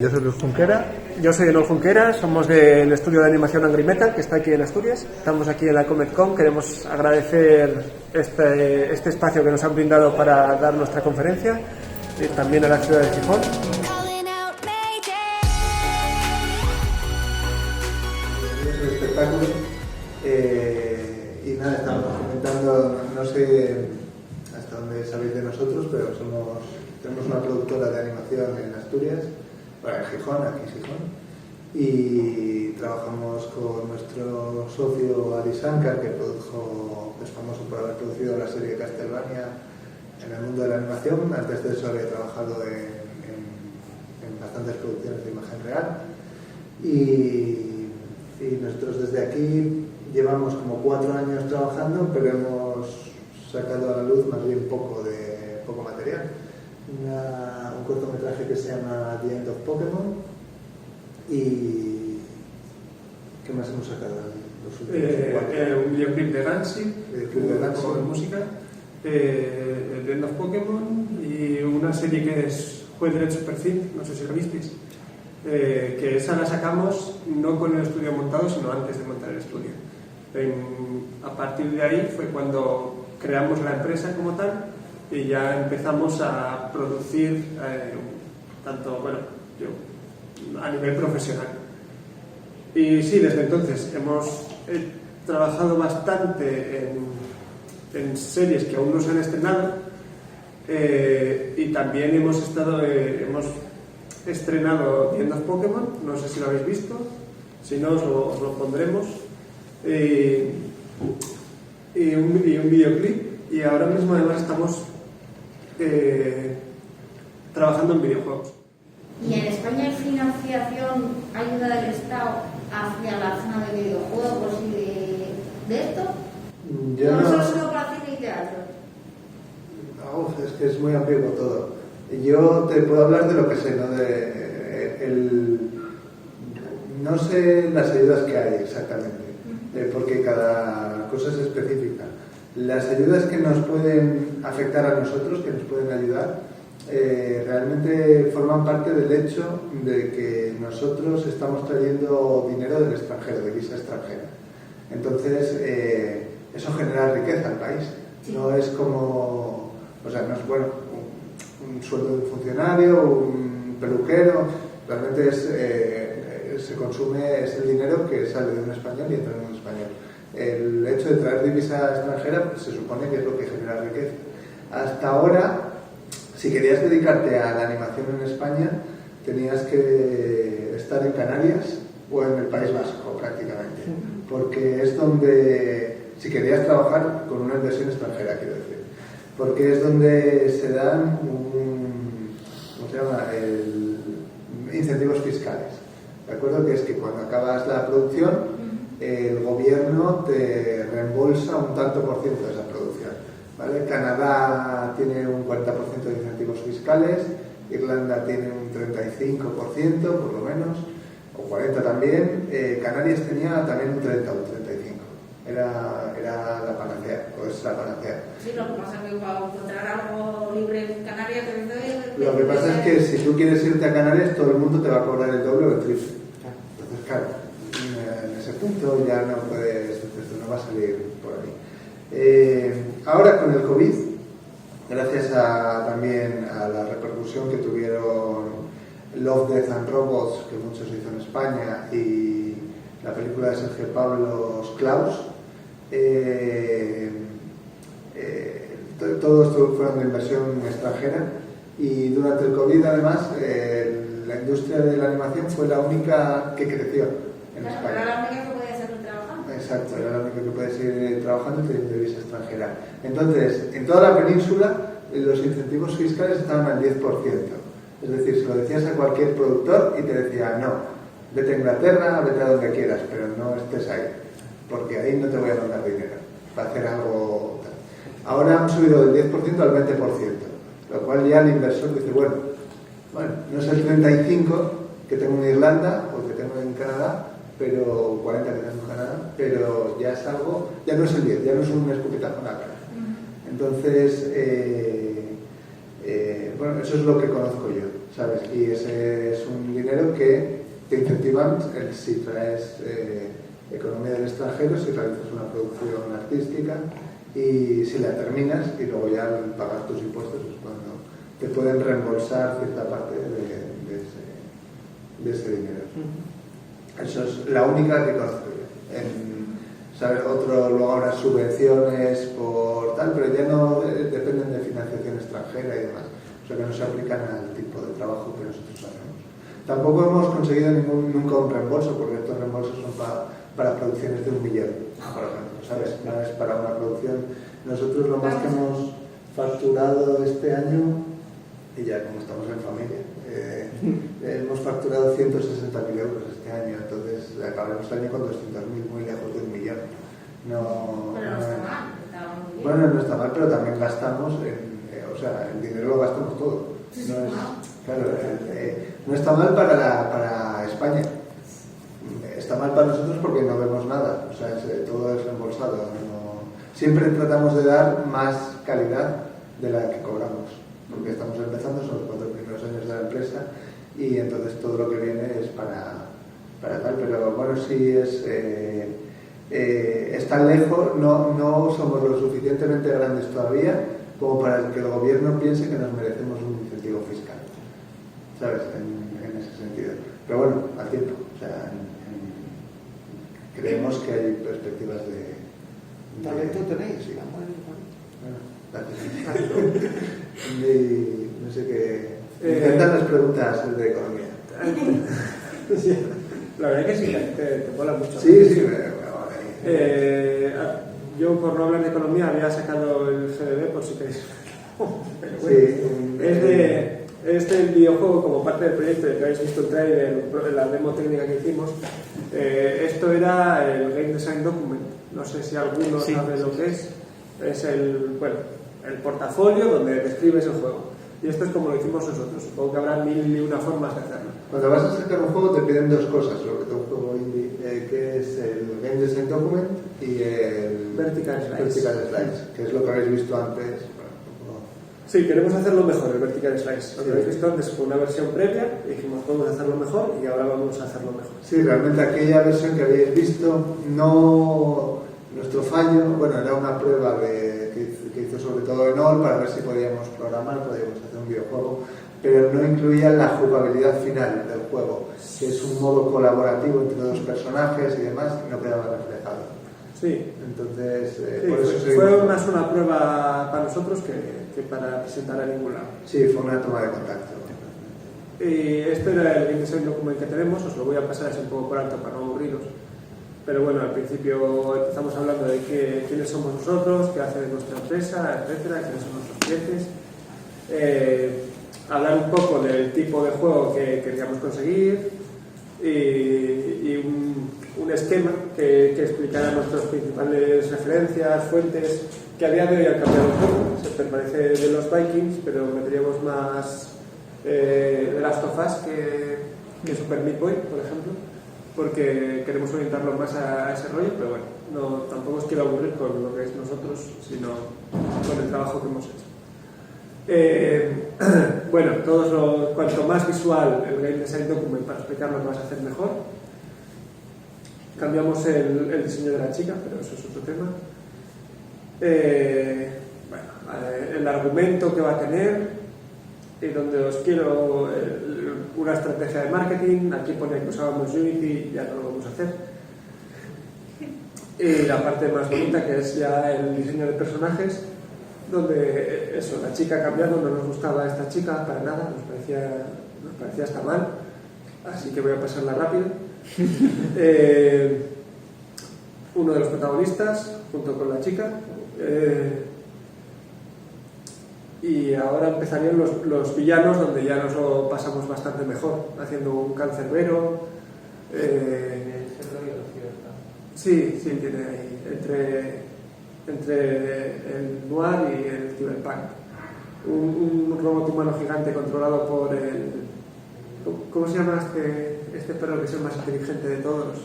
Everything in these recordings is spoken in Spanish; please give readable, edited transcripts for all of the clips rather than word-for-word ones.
Yo soy Luis Junquera. Yo soy Enol Junquera, somos del estudio de animación Angry Metal, que está aquí en Asturias. Estamos aquí en la Comic Con, queremos agradecer este espacio que nos han brindado para dar nuestra conferencia, y también a la ciudad de Gijón. Es el espectáculo y nada, estamos comentando, no sé hasta dónde sabéis de nosotros, pero tenemos una productora de animación en Asturias, en Gijón, aquí en Gijón, y trabajamos con nuestro socio Ari Shankar, que es famoso por haber producido la serie Castlevania en el mundo de la animación. Antes de eso había trabajado en bastantes producciones de imagen real, y nosotros desde aquí llevamos como 4 años trabajando, pero hemos sacado a la luz más bien poco material. Un cortometraje que se llama The End of Pokémon. ¿Y qué más hemos sacado? Un videoclip de Rancid, un poco de música, el The End of Pokémon, y una serie que es Juez de Derecho Perfil, no sé si lo visteis, que esa la sacamos no con el estudio montado, sino antes de montar el estudio. A partir de ahí fue cuando creamos la empresa como tal, y ya empezamos a producir yo a nivel profesional. Y sí, desde entonces hemos trabajado bastante en series que aún no se han estrenado, y también hemos estrenado The End of Pokémon, no sé si lo habéis visto, si no os lo pondremos, y un videoclip, y ahora mismo además estamos trabajando en videojuegos. ¿Y en España hay financiación, ayuda del Estado hacia la zona de videojuegos y de esto? ¿No es solo para cine y teatro? Es que es muy ambiguo todo. Yo te puedo hablar de lo que sé, ¿no? No sé las ayudas que hay exactamente, porque cada cosa es específica. Las ayudas que nos pueden afectar a nosotros, que nos pueden ayudar, realmente forman parte del hecho de que nosotros estamos trayendo dinero del extranjero, de visa extranjera. Entonces, eso genera riqueza al país. Sí. No es como, no es un sueldo de un funcionario, un peluquero, realmente se consume, es el dinero que sale de un español y entra en un español. El hecho de traer divisa extranjera se supone que es lo que genera riqueza. Hasta ahora, si querías dedicarte a la animación en España, tenías que estar en Canarias o en el País Vasco prácticamente, porque es donde, si querías trabajar con una inversión extranjera, quiero decir, porque es donde se dan incentivos fiscales. ¿De acuerdo? Que es que cuando acabas la producción, el gobierno te reembolsa un tanto por ciento de esa producción, ¿vale? Canadá tiene un 40% de incentivos fiscales, Irlanda tiene un 35% por lo menos, o 40% también, Canarias tenía también un 30 o un 35%. Era la panacea, o es la panacea. Sí, lo que pasa es que para encontrar algo libre en Canarias... Lo que pasa es que si tú quieres irte a Canarias, todo el mundo te va a cobrar el doble o el triple. Entonces, claro, en ese punto ya no puedes, esto no va a salir por ahí. Ahora con el COVID, gracias también a la repercusión que tuvieron Love, Death and Robots, que muchos hizo en España, y la película de Sergio Pablos, Klaus, todo esto fueron de inversión extranjera, y durante el COVID además la industria de la animación fue la única que creció en España. Era la única que podía seguir trabajando. Exacto, era la única que puede seguir trabajando y teniendo divisa extranjera. Entonces, en toda la península los incentivos fiscales estaban al 10%. Es decir, se lo decías a cualquier productor y te decía, no, vete a Inglaterra, vete a donde quieras, pero no estés ahí, porque ahí no te voy a mandar dinero para hacer algo tal. Ahora han subido del 10% al 20%, lo cual ya el inversor dice, bueno, no es el 35% que tengo en Irlanda o que tengo en Canadá, pero 40% que tengo en Canadá, pero ya es algo, ya no es el 10%, ya no es un escupitajo en la cara. Entonces, eso es lo que conozco yo. ¿sabes? Y ese es un dinero que te incentivan si traes economía del extranjero, si realizas una producción artística y si la terminas y luego ya al pagar tus impuestos es cuando te pueden reembolsar cierta parte de ese dinero. Eso es la única que construye. ¿Sabes? Luego habrá subvenciones por tal, pero ya no dependen de financiación extranjera y demás. O sea que no se aplican al tipo de trabajo que nosotros hacemos. Tampoco hemos conseguido nunca un reembolso, porque estos reembolsos son para producciones de 1 millón, por ejemplo, ¿sabes? No es para una producción. Nosotros lo más que hemos facturado este año, y ya como estamos en familia, hemos facturado 160.000 euros este año, entonces acabaremos el año con 200.000, muy lejos de 1 millón. Pero no está mal, está muy bien. Bueno, no está mal, pero también gastamos o sea, el dinero lo gastamos todo. Claro, no está mal para España. Está mal para nosotros porque no vemos nada, o sea, todo es reembolsado. Siempre tratamos de dar más calidad de la que cobramos, porque estamos empezando, son los 4 primeros años de la empresa y entonces todo lo que viene es para tal, pero bueno, sí es tan lejos, no somos lo suficientemente grandes todavía como para que el gobierno piense que nos merecemos un incentivo fiscal, ¿sabes? En ese sentido. Pero bueno, al tiempo, o sea, creemos que hay perspectivas de ¿talento tenéis? Sí. Bueno, gracias. No sé qué. Intentan las preguntas de economía. Sí, la verdad que sí, te mola mucho. Sí. Yo, por no hablar de economía, había sacado el GDB por si queréis. Pero bueno, sí, es del videojuego como parte del proyecto, que habéis visto el trailer, la demo técnica que hicimos. Esto era el Game Design Document. No sé si alguno sabe lo que es. Es el portafolio donde describes el juego. Y esto es como lo hicimos nosotros. Supongo que habrá 1001 formas de hacerlo. Cuando vas a sacar un juego te piden 2 cosas, sobre todo un juego indie, que es el Game Design Document y el Vertical Slice, que es lo que habéis visto antes. Sí, queremos hacerlo mejor, el Vertical Slice. Lo que habéis visto antes fue una versión previa, y dijimos podemos hacerlo mejor y ahora vamos a hacerlo mejor. Sí, realmente aquella versión que habéis visto, nuestro fallo, bueno, era una prueba que hizo sobre todo Enol para ver si podíamos programar, podíamos hacer un videojuego, pero no incluía la jugabilidad final del juego, que es un modo colaborativo entre 2 personajes y demás, y no quedaba reflejado. Sí. Entonces, sí, por eso fue más una prueba para nosotros que para presentar a ningún lado. Sí, fue una toma de contacto. Y este era el Game Design Document que tenemos, os lo voy a pasar así un poco por alto para no aburriros. Pero bueno, al principio empezamos hablando de quiénes somos nosotros, qué hace nuestra empresa, etcétera, quiénes son nuestros clientes. Hablar un poco del tipo de juego que queríamos conseguir y un esquema que explicara nuestras principales referencias, fuentes, que a día de hoy han cambiado un poco. Se permanece de los Vikings, pero meteríamos más de Last of Us que Super Meat Boy, por ejemplo, porque queremos orientarlo más a ese rollo, pero bueno, tampoco os quiero aburrir con lo que es nosotros, sino con el trabajo que hemos hecho. Bueno, cuanto más visual el Game Design Document para explicarlo vas a hacer mejor. Cambiamos el diseño de la chica, pero eso es otro tema. El argumento que va a tener y donde os quiero una estrategia de marketing. Aquí pone que usábamos Unity, ya no lo vamos a hacer. Y la parte más bonita, que es ya el diseño de personajes, donde eso, la chica ha cambiado, no nos gustaba esta chica para nada, nos parecía hasta mal, así que voy a pasarla rápido. Uno de los protagonistas junto con la chica, y ahora empezarían los villanos, donde ya nos lo pasamos bastante mejor, haciendo un cancerbero. Sí, tiene ahí entre el noir y el cyberpunk. Un robot humano gigante controlado por ¿cómo se llama este perro que es el más inteligente de todos?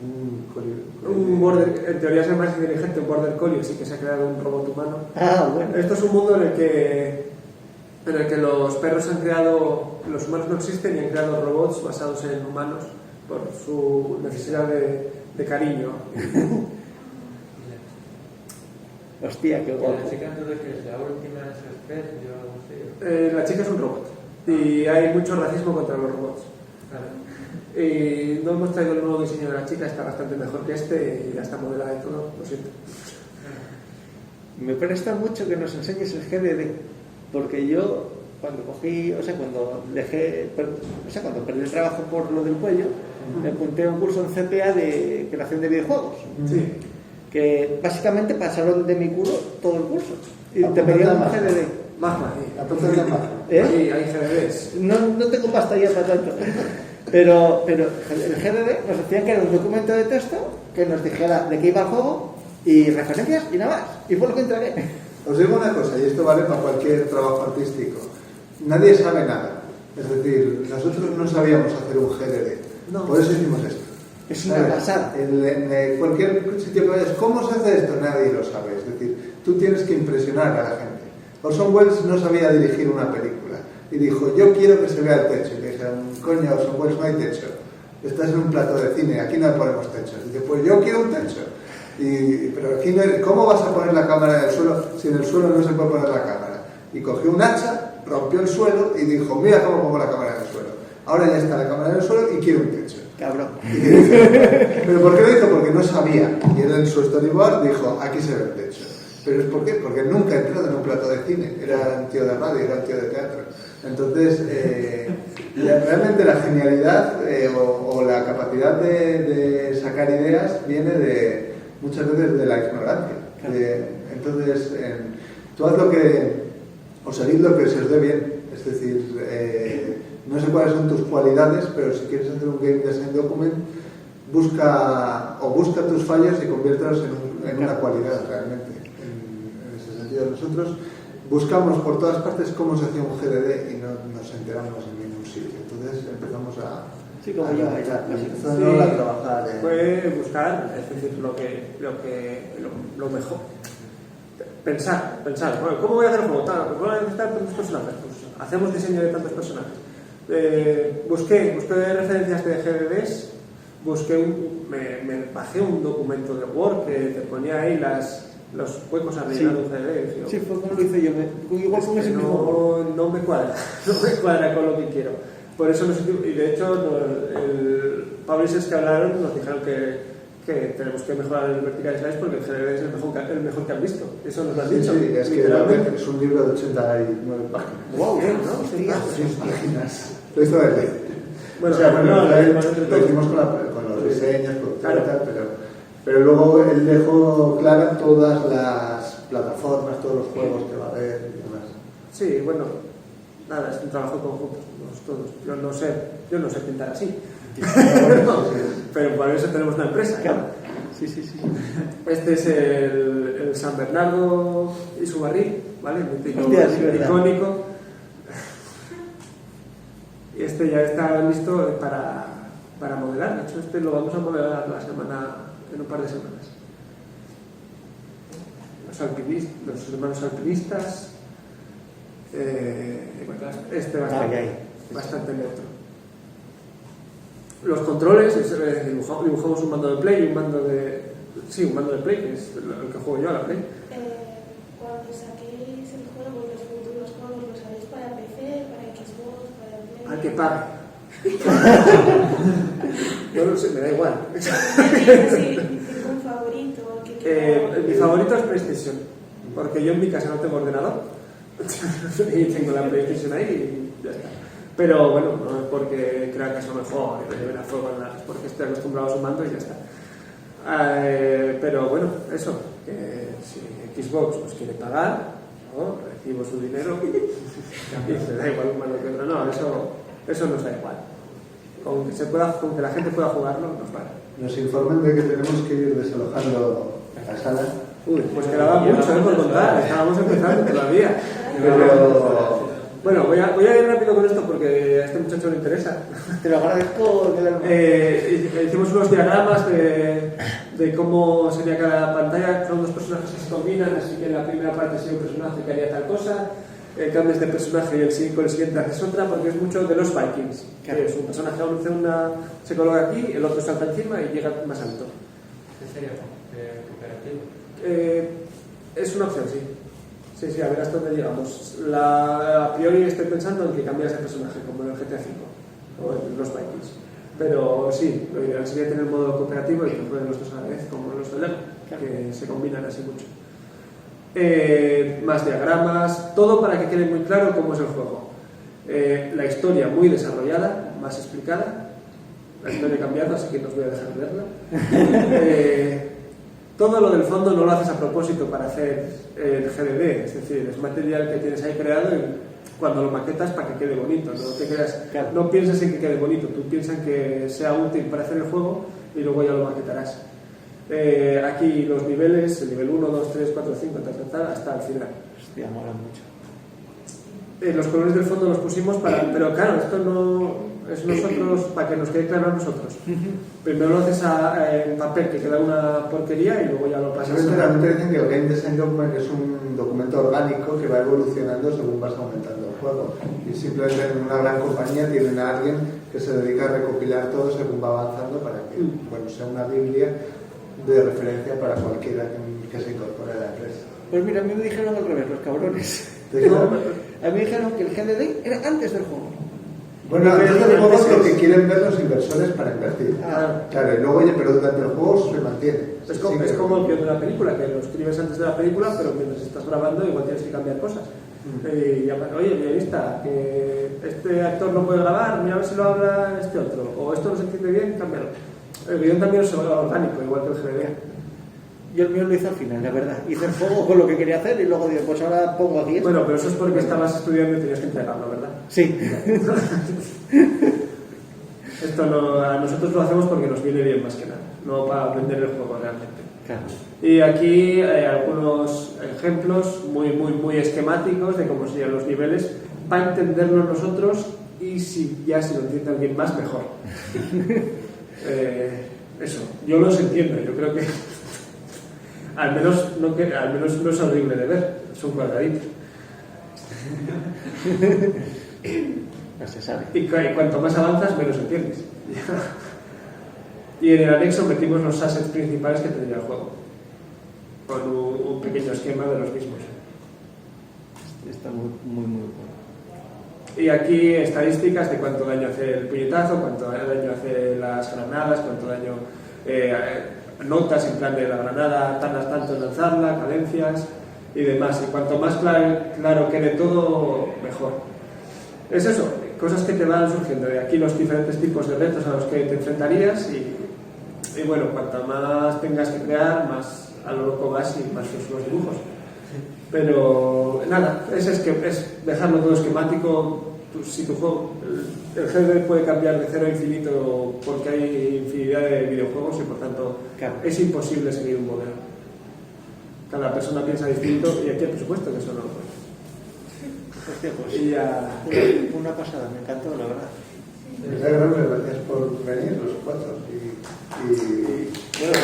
Un border, en teoría es el más inteligente, un border collie, sí que se ha creado un robot humano. Ah, bueno. Esto es un mundo en el que en el que los perros han creado, los humanos no existen y han creado robots basados en humanos por su necesidad de cariño. Hostia, qué guapo. ¿La chica entonces que es la última de su especie o algo así? La chica es un robot y hay mucho racismo contra los robots. Claro. Y no hemos traído el nuevo diseño de la chica, está bastante mejor que este y ya está modelada y todo, lo siento. Me presta mucho que nos enseñes el GDD, porque yo cuando cogí, cuando cuando perdí el trabajo por lo del cuello, me apunté a un curso en CPA de creación de videojuegos. Sí. Que básicamente pasaron de mi culo todo el curso. Y te pedían un GDD. Magma, La punta de la mano. ¿Eh? Sí, hay GDDs. No tengo pasta ya para tanto. Pero el GDD nos decía que era un documento de texto que nos dijera de qué iba el juego y referencias y nada más. Y fue lo que entregué. Os digo una cosa, y esto vale para cualquier trabajo artístico. Nadie sabe nada. Es decir, nosotros no sabíamos hacer un GDD. No. Por eso hicimos esto. Es una pasada. En cualquier sitio que vayas, ¿cómo se hace esto? Nadie lo sabe. Es decir, tú tienes que impresionar a la gente. Orson Welles no sabía dirigir una película y dijo, yo quiero que se vea el techo. Y le dijeron, coño, Orson Welles, no hay techo. Estás en un plato de cine, aquí no ponemos techo. Y dice, pues yo quiero un techo. Pero aquí no hay, ¿cómo vas a poner la cámara en el suelo si en el suelo no se puede poner la cámara? Y cogió un hacha, rompió el suelo y dijo, mira cómo pongo la cámara en el suelo. Ahora ya está la cámara en el suelo y quiero un techo. Cabrón. ¿Pero por qué lo hizo? Porque no sabía. Y él en su storyboard dijo, aquí se ve el techo. ¿Pero es por qué? Porque nunca ha entrado en un plato de cine. Era un tío de radio, era un tío de teatro. Entonces, realmente la genialidad o la capacidad de sacar ideas viene muchas veces de la ignorancia. Entonces, tú haz lo que, o seguid lo que se os dé bien. Es decir, no sé cuáles son tus cualidades, pero si quieres hacer un game design document, busca tus fallos y conviértelos en una cualidad realmente. En ese sentido, nosotros buscamos por todas partes cómo se hacía un GDD y no nos enteramos en ningún sitio. Entonces empezamos a trabajar. Fue buscar, es decir, lo mejor. Pensar, bueno, ¿cómo voy a hacer el juego? Pues voy a necesitar tantos personajes. Pues hacemos diseño de tantos personajes. Busqué referencias de GDDs, me bajé un documento de Word que te ponía ahí los huecos a rellenar de un GDD. Sí, fue como lo hice yo. Igual con ese mismo no me cuadra con lo que quiero. Por eso y de hecho el publishers que hablaron nos dijeron que tenemos que mejorar el vertical slice porque el GDD es el mejor que han visto. Eso nos lo han dicho. Sí, es que realmente es un libro de 89 páginas. Wow, bien, ¿no? 100 páginas. Lo hizo él. Bueno, lo hicimos con los diseños, claro. Pero luego él dejó claras todas las plataformas, todos los juegos que va a haber y demás. Sí, bueno, nada, es un trabajo conjunto, todos. Yo no sé pintar así. Pero por eso tenemos una empresa. Claro. Sí. Este es el San Bernardo y su barril, ¿vale? Hostia, sí, icónico. Y este ya está listo para modelar. De hecho, este lo vamos a modelar en un par de semanas. Los hermanos alpinistas. Este va a estar bastante neutro. Los controles, dibujamos un mando de Play y un mando de Play, que es el que juego yo a la Play. Cuando saquéis el juego, los futuros juegos, ¿los haréis para PC, para Xbox, para Play? Al que pague. Yo no sé, me da igual. Sí, tengo un favorito. Mi favorito es PlayStation, porque yo en mi casa no tengo ordenador y tengo la PlayStation ahí y ya está. Pero bueno, no es porque crea que es lo mejor y me lleven a fuego, es porque estoy acostumbrado a su mando y ya está. Pero bueno, eso, que si Xbox pues quiere pagar, ¿no? Recibo su dinero y me da igual un mando que otro. No, eso nos da igual. Con que la gente pueda jugarlo, nos vale. Nos informan de que tenemos que ir desalojando la sala. Uy, pues quedaba mucho por contar, estábamos empezando todavía. Pero bueno, voy a ir rápido con esto porque a este muchacho le interesa. Te lo agradezco. Hicimos unos diagramas de cómo sería cada pantalla. Son dos personajes que se combinan, así que en la primera parte sería un personaje que haría tal cosa, cambias de personaje y con el siguiente haces otra, porque es mucho de los Vikings, que es un personaje se coloca aquí, el otro salta encima y llega más alto. ¿En serio? ¿Cooperativo? Es una opción, sí. Sí, a ver hasta dónde llegamos. A priori estoy pensando en que cambias de personaje, como en el GTA V o en los Vikings. Pero sí, lo ideal sería tener modo cooperativo y que jueguen los dos a la vez, como los de Lego, que se combinan así mucho. Más diagramas, todo para que quede muy claro cómo es el juego. La historia muy desarrollada, más explicada. La historia ha cambiado, así que no os voy a dejar verla. Todo lo del fondo no lo haces a propósito para hacer el GDD, es decir, es material que tienes ahí creado y cuando lo maquetas para que quede bonito. No te creas, no pienses en que quede bonito, tú piensas en que sea útil para hacer el juego y luego ya lo maquetarás. Aquí los niveles, el nivel 1, 2, 3, 4, 5, hasta el final. Hostia, mola mucho. Los colores del fondo los pusimos pero claro, esto no es nosotros, para que nos quede claro a nosotros. Primero lo haces en papel, que queda una porquería, y luego ya lo pasas. Realmente dicen que el Game Design Document es un documento orgánico que va evolucionando según vas aumentando el juego. Y simplemente en una gran compañía tienen a alguien que se dedica a recopilar todo según va avanzando para que sea una biblia de referencia para cualquiera que se incorpore a la empresa. Pues mira, a mí me dijeron al revés, los cabrones. A mí me dijeron que el GDD era antes del juego. Bueno, antes del juego es lo que quieren ver los inversores para invertir. Claro, y luego, pero durante el juego se mantiene. Es como el guión de la película, que lo escribes antes de la película, pero mientras estás grabando igual tienes que cambiar cosas. Y oye, guionista, que este actor no puede grabar, mira a ver si lo habla este otro. O esto no se entiende bien, cámbialo. El guión también es orgánico, igual que el GDD. Yo el mío lo hice al final, la verdad. Hice el juego con lo que quería hacer y luego digo, pues ahora pongo aquí esto. Bueno, pero eso es porque estabas estudiando y tenías que entregarlo, ¿verdad? Sí. Esto a nosotros lo hacemos porque nos viene bien más que nada, no para aprender el juego realmente. Claro. Y aquí hay algunos ejemplos muy esquemáticos de cómo serían los niveles para entenderlos nosotros y si lo entiende alguien más, mejor. Eso, yo los entiendo, yo creo que al menos no es horrible de ver, son cuadraditos. No se sabe. Y cuanto más avanzas, menos entiendes. Y en el anexo metimos los assets principales que tendría el juego, con un pequeño esquema de los mismos. Está muy bueno. Y aquí estadísticas de cuánto daño hace el puñetazo, cuánto daño hace las granadas, cuánto daño... notas en plan de la granada, tardas tanto en lanzarla, cadencias y demás. Y cuanto más claro quede todo, mejor. Es eso, cosas que te van surgiendo. De aquí los diferentes tipos de retos a los que te enfrentarías y bueno, cuanto más tengas que crear, más a lo loco vas y más sus los dibujos. Pero nada, es dejarlo todo esquemático. Si tu juego, el GDD puede cambiar de 0 a infinito porque hay infinidad de videojuegos y por tanto es imposible seguir un modelo. Cada persona piensa distinto y aquí por supuesto que eso no lo puede. Hostia, pues, y ya... una pasada, me encantó, la verdad. Gracias por venir los cuatro. Bueno,